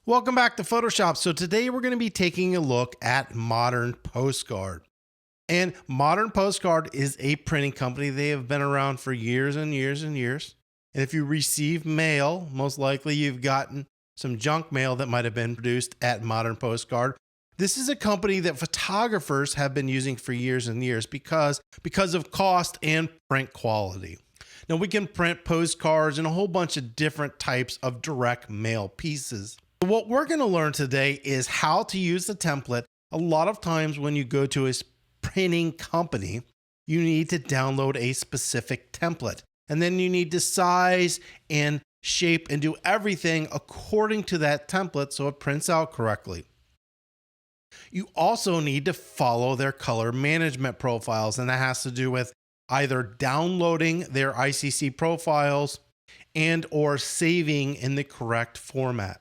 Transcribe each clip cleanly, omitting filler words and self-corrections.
Welcome back to Photoshop. So today we're going to be taking a look at Modern Postcard. And Modern Postcard is a printing company. They have been around for years and years and years. And if you receive mail, most likely you've gotten some junk mail that might have been produced at Modern Postcard. This is a company that photographers have been using for years and years because of cost and print quality. Now we can print postcards and a whole bunch of different types of direct mail pieces. What we're going to learn today is how to use the template. A lot of times when you go to a printing company, you need to download a specific template. And then you need to size and shape and do everything according to that template so it prints out correctly. You also need to follow their color management profiles, and that has to do with either downloading their ICC profiles and or saving in the correct format.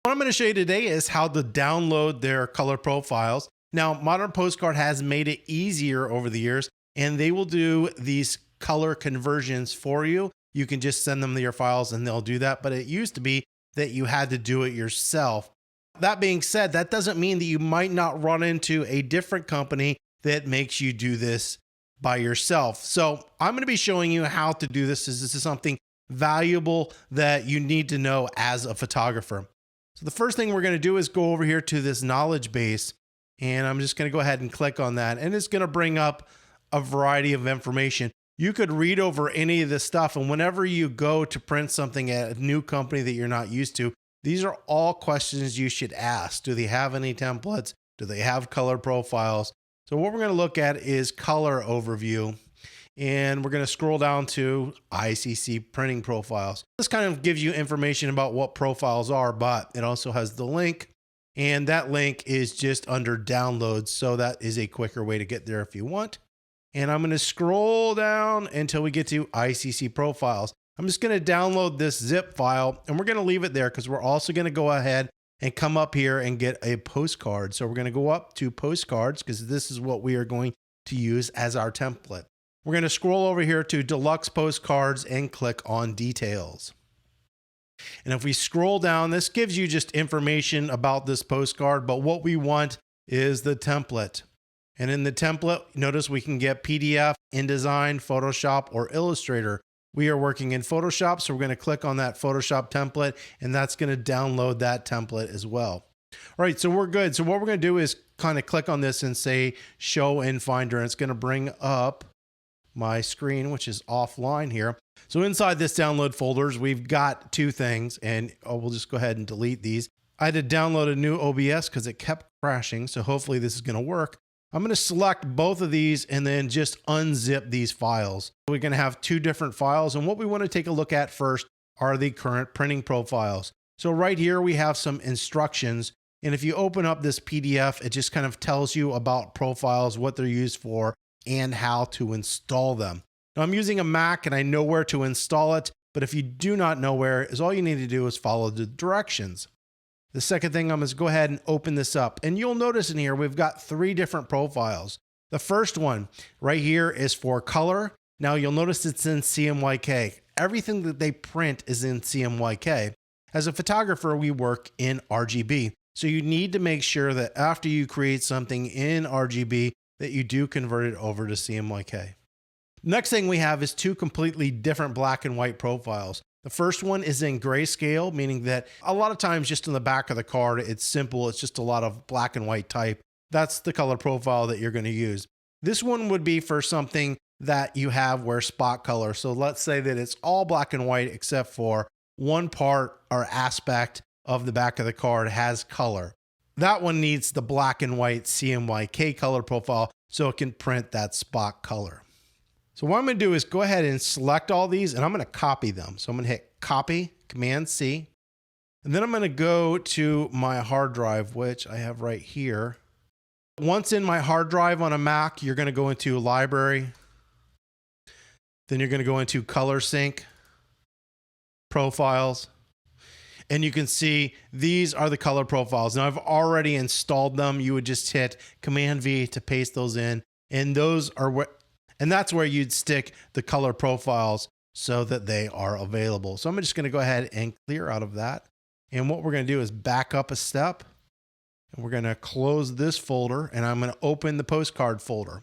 What I'm going to show you today is how to download their color profiles. Now, Modern Postcard has made it easier over the years, and they will do these color conversions for you. You can just send them your files and they'll do that. But it used to be that you had to do it yourself. That being said, that doesn't mean that you might not run into a different company that makes you do this by yourself. So I'm going to be showing you how to do this. This is something valuable that you need to know as a photographer. So the first thing we're going to do is go over here to this knowledge base, and I'm just going to go ahead and click on that, and it's going to bring up a variety of information. You could read over any of this stuff, and whenever you go to print something at a new company that you're not used to, these are all questions you should ask. Do they have any templates? Do they have color profiles? So what we're going to look at is color overview. And we're going to scroll down to ICC printing profiles. This kind of gives you information about what profiles are, but it also has the link, and that link is just under downloads. So that is a quicker way to get there if you want. And I'm going to scroll down until we get to ICC profiles. I'm just going to download this zip file, and we're going to leave it there because we're also going to go ahead and come up here and get a postcard. So we're going to go up to postcards because this is what we are going to use as our template. We're going to scroll over here to Deluxe Postcards and click on Details. And if we scroll down, this gives you just information about this postcard, but what we want is the template. And in the template, notice we can get PDF, InDesign, Photoshop, or Illustrator. We are working in Photoshop, so we're going to click on that Photoshop template, and that's going to download that template as well. All right, so we're good. So what we're going to do is kind of click on this and say Show in Finder, and it's going to bring up my screen, which is offline here. So inside this download folders, we've got two things, and we'll just go ahead and delete these. I had to download a new OBS because it kept crashing, so hopefully this is going to work. I'm going to select both of these and then just unzip these files. We're going to have two different files, and what we want to take a look at first are the current printing profiles. So right here we have some instructions, and if you open up this PDF, it just kind of tells you about profiles, what they're used for, and how to install them. Now I'm using a Mac and I know where to install it, but if you do not know where, is all you need to do is follow the directions. The second thing I'm going to go ahead and open this up, and you'll notice in here we've got three different profiles. The first one right here is for color. Now you'll notice it's in CMYK. Everything that they print is in CMYK. As a photographer, we work in RGB. So you need to make sure that after you create something in RGB, that you do convert it over to CMYK. Next thing we have is two completely different black and white profiles. The first one is in grayscale, meaning that a lot of times just in the back of the card, it's simple. It's just a lot of black and white type. That's the color profile that you're going to use. This one would be for something that you have where spot color. So let's say that it's all black and white except for one part or aspect of the back of the card has color. That one needs the black and white CMYK color profile so it can print that spot color. So what I'm going to do is go ahead and select all these, and I'm going to copy them. So I'm going to hit copy, Command C, and then I'm going to go to my hard drive, which I have right here. Once in my hard drive on a Mac, you're going to go into Library. Then you're going to go into Color Sync, Profiles, and you can see these are the color profiles. Now I've already installed them. You would just hit Command V to paste those in, And that's where you'd stick the color profiles so that they are available. So I'm just going to go ahead and clear out of that. And what we're going to do is back up a step, and we're going to close this folder, and I'm going to open the postcard folder.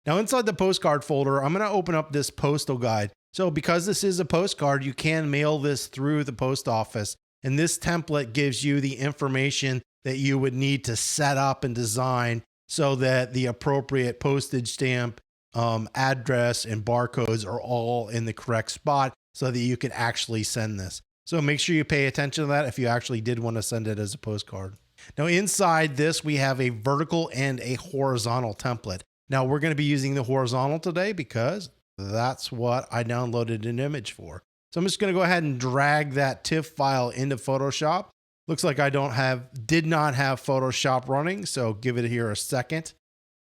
Now inside the postcard folder, I'm going to open up this postal guide. So because this is a postcard, you can mail this through the post office. And this template gives you the information that you would need to set up and design so that the appropriate postage stamp, address, and barcodes are all in the correct spot so that you can actually send this. So make sure you pay attention to that if you actually did want to send it as a postcard. Now inside this, we have a vertical and a horizontal template. Now we're going to be using the horizontal today because that's what I downloaded an image for. So I'm just going to go ahead and drag that TIFF file into Photoshop. Looks like I did not have Photoshop running, so give it here a second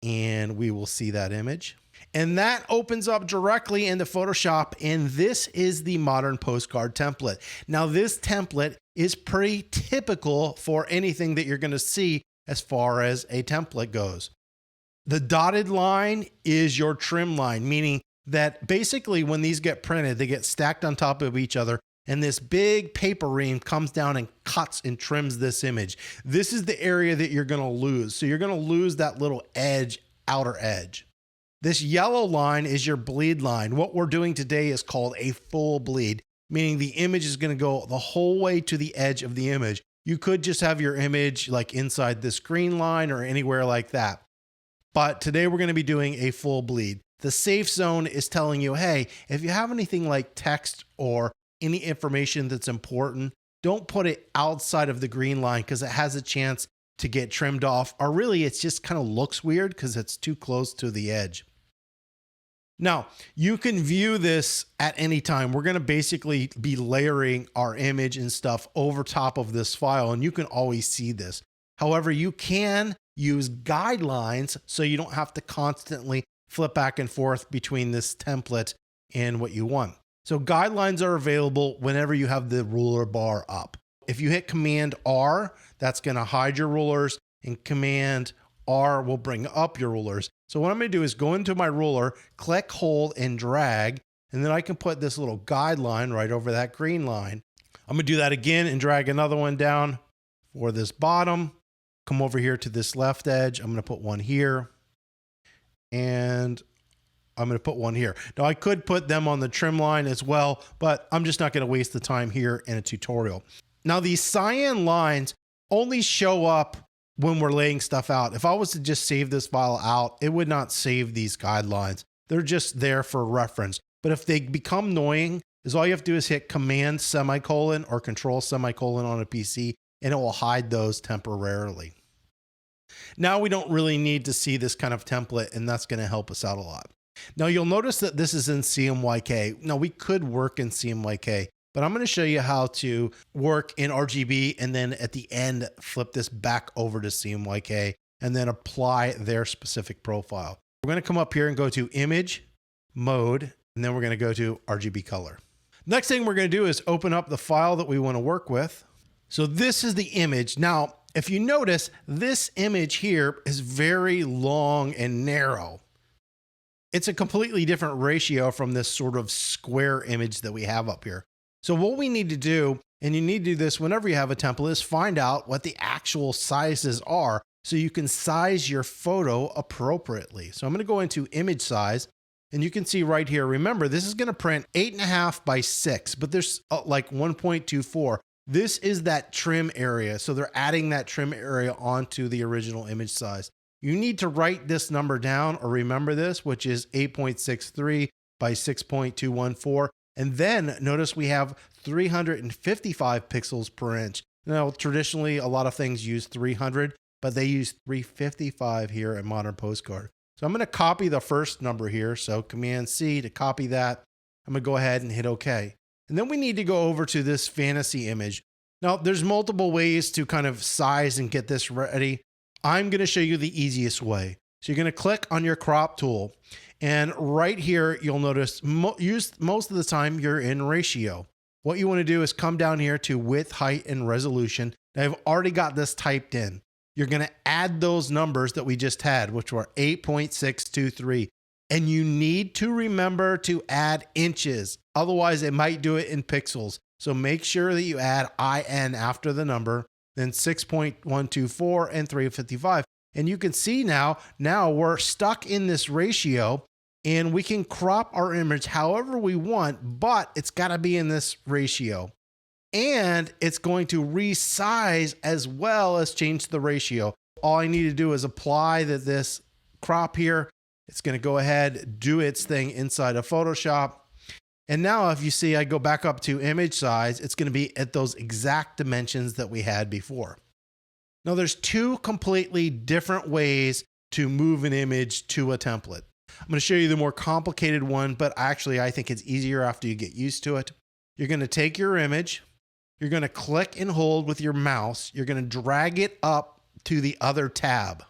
and we will see that image. And that opens up directly into Photoshop, and this is the modern postcard template. Now this template is pretty typical for anything that you're going to see as far as a template goes. The dotted line is your trim line, meaning that basically when these get printed, they get stacked on top of each other, and this big paper ream comes down and cuts and trims this image. This is the area that you're going to lose. So you're going to lose that little edge, outer edge. This yellow line is your bleed line. What we're doing today is called a full bleed, meaning the image is going to go the whole way to the edge of the image. You could just have your image like inside this green line or anywhere like that. But today we're going to be doing a full bleed. The safe zone is telling you, hey, if you have anything like text or any information that's important, don't put it outside of the green line because it has a chance to get trimmed off, or really it just kind of looks weird because it's too close to the edge. Now, you can view this at any time. We're going to basically be layering our image and stuff over top of this file, and you can always see this. However, you can use guidelines so you don't have to constantly flip back and forth between this template and what you want. So guidelines are available whenever you have the ruler bar up. If you hit Command R, that's going to hide your rulers, and Command R will bring up your rulers. So what I'm going to do is go into my ruler, click, hold, and drag, and then I can put this little guideline right over that green line. I'm going to do that again and drag another one down for this bottom. Come over here to this left edge. I'm going to put one here, and I'm going to put one here. Now I could put them on the trim line as well, but I'm just not going to waste the time here in a tutorial. Now these cyan lines only show up when we're laying stuff out. If I was to just save this file out, it would not save these guidelines. They're just there for reference. But if they become annoying, all you have to do is hit Command semicolon or Control semicolon on a PC, and it will hide those temporarily. Now we don't really need to see this kind of template, and that's going to help us out a lot. Now you'll notice that this is in CMYK. Now we could work in CMYK, but I'm going to show you how to work in RGB and then at the end flip this back over to CMYK and then apply their specific profile. We're going to come up here and go to Image, Mode, and then we're going to go to RGB Color. Next thing we're going to do is open up the file that we want to work with. So this is the image. Now, if you notice, this image here is very long and narrow. It's a completely different ratio from this sort of square image that we have up here. So what we need to do, and you need to do this whenever you have a template, is find out what the actual sizes are so you can size your photo appropriately. So I'm going to go into image size, and you can see right here, remember, this is going to print 8.5 by 6, but there's like 1.24. This is that trim area. So they're adding that trim area onto the original image size. You need to write this number down or remember this, which is 8.63 by 6.214. And then notice we have 355 pixels per inch. Now, traditionally, a lot of things use 300, but they use 355 here at Modern Postcard. So I'm going to copy the first number here. So Command C to copy that. I'm going to go ahead and hit OK. And then we need to go over to this fantasy image. Now, there's multiple ways to kind of size and get this ready. I'm going to show you the easiest way. So you're going to click on your crop tool. And right here, you'll notice most of the time you're in ratio. What you want to do is come down here to width, height, and resolution. I've already got this typed in. You're going to add those numbers that we just had, which were 8.623. And you need to remember to add inches. Otherwise, it might do it in pixels. So make sure that you add IN after the number, then 6.124 and 355. And you can see now we're stuck in this ratio, and we can crop our image however we want, but it's got to be in this ratio. And it's going to resize as well as change the ratio. All I need to do is apply this crop here. It's going to go ahead, do its thing inside of Photoshop. And now if you see, I go back up to image size, it's going to be at those exact dimensions that we had before. Now there's two completely different ways to move an image to a template. I'm going to show you the more complicated one, but actually I think it's easier after you get used to it. You're going to take your image, you're going to click and hold with your mouse, you're going to drag it up to the other tab.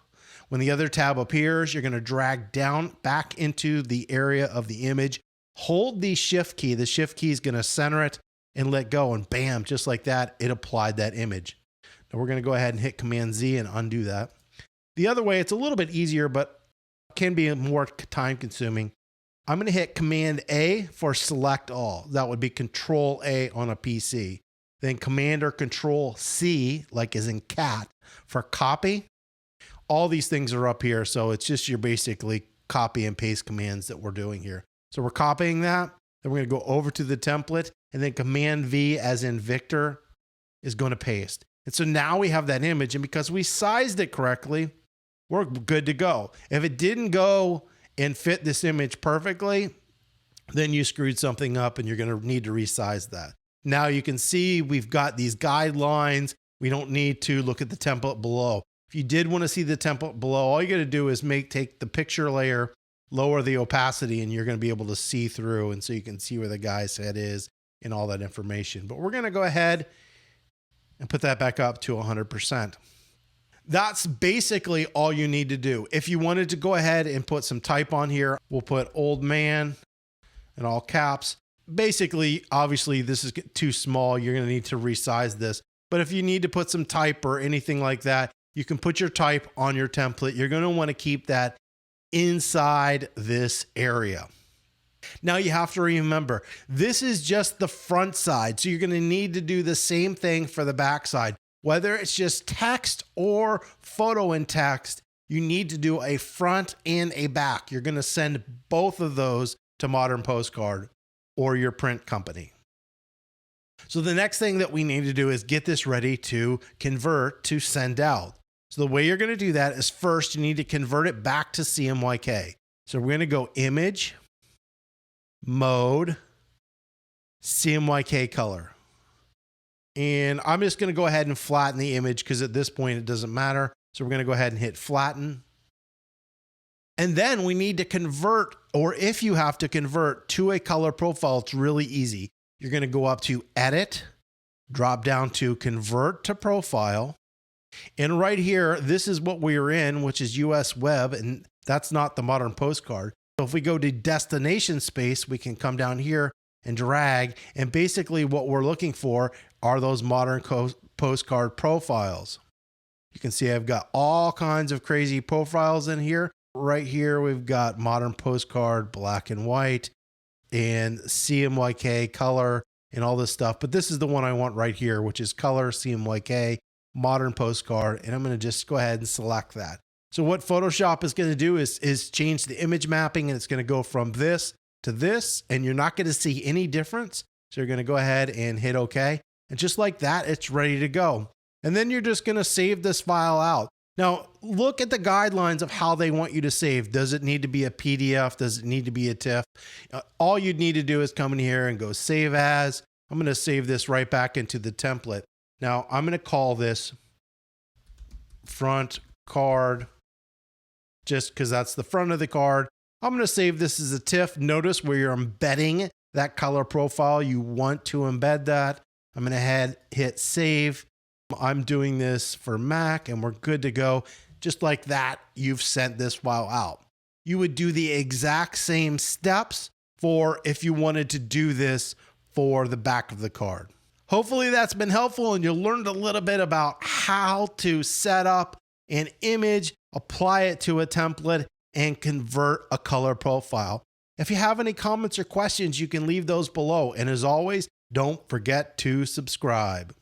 When the other tab appears, you're going to drag down back into the area of the image, hold the shift key. The shift key is going to center it and let go, and bam, just like that, it applied that image. Now we're going to go ahead and hit Command Z and undo that. The other way, it's a little bit easier, but can be more time consuming. I'm going to hit Command A for select all. That would be Control A on a PC. Then Command or Control C, like as in cat, for copy. All these things are up here, so it's just your basically copy and paste commands that we're doing here. So we're copying that, then we're going to go over to the template, and then Command V as in Victor is going to paste. And so now we have that image, and because we sized it correctly, we're good to go. If it didn't go and fit this image perfectly, then you screwed something up and you're going to need to resize that. Now you can see we've got these guidelines. We don't need to look at the template below. If you did want to see the template below, all you got to do is take the picture layer, lower the opacity, and you're going to be able to see through. And so you can see where the guy's head is and all that information. But we're going to go ahead and put that back up to 100%. That's basically all you need to do. If you wanted to go ahead and put some type on here, we'll put old man in all caps. Basically, obviously, this is too small. You're going to need to resize this. But if you need to put some type or anything like that, you can put your type on your template. You're going to want to keep that inside this area. Now you have to remember, this is just the front side. So you're going to need to do the same thing for the back side. Whether it's just text or photo and text, you need to do a front and a back. You're going to send both of those to Modern Postcard or your print company. So the next thing that we need to do is get this ready to convert to send out. So the way you're going to do that is first you need to convert it back to CMYK. So we're going to go Image, Mode, CMYK Color. And I'm just going to go ahead and flatten the image because at this point it doesn't matter. So we're going to go ahead and hit Flatten. And then we need to convert, or if you have to convert to a color profile, it's really easy. You're going to go up to Edit, drop down to Convert to Profile. And right here, this is what we're in, which is US Web, and that's not the Modern Postcard. So if we go to Destination Space, we can come down here and drag, and basically what we're looking for are those Modern Postcard profiles. You can see I've got all kinds of crazy profiles in here. Right here, we've got Modern Postcard, black and white, and CMYK color, and all this stuff. But this is the one I want right here, which is color, CMYK, Modern Postcard, and I'm going to just go ahead and select that. So what Photoshop is going to do is change the image mapping, and it's going to go from this to this, and you're not going to see any difference. So you're going to go ahead and hit OK. And just like that, it's ready to go. And then you're just going to save this file out. Now, look at the guidelines of how they want you to save. Does it need to be a PDF? Does it need to be a TIFF? All you'd need to do is come in here and go Save As. I'm going to save this right back into the template. Now, I'm going to call this Front Card, just because that's the front of the card. I'm going to save this as a TIFF. Notice where you're embedding that color profile. You want to embed that. I'm going to hit Save. I'm doing this for Mac and we're good to go. Just like that, you've sent this file out. You would do the exact same steps for if you wanted to do this for the back of the card. Hopefully that's been helpful and you learned a little bit about how to set up an image, apply it to a template, and convert a color profile. If you have any comments or questions, you can leave those below. And as always, don't forget to subscribe.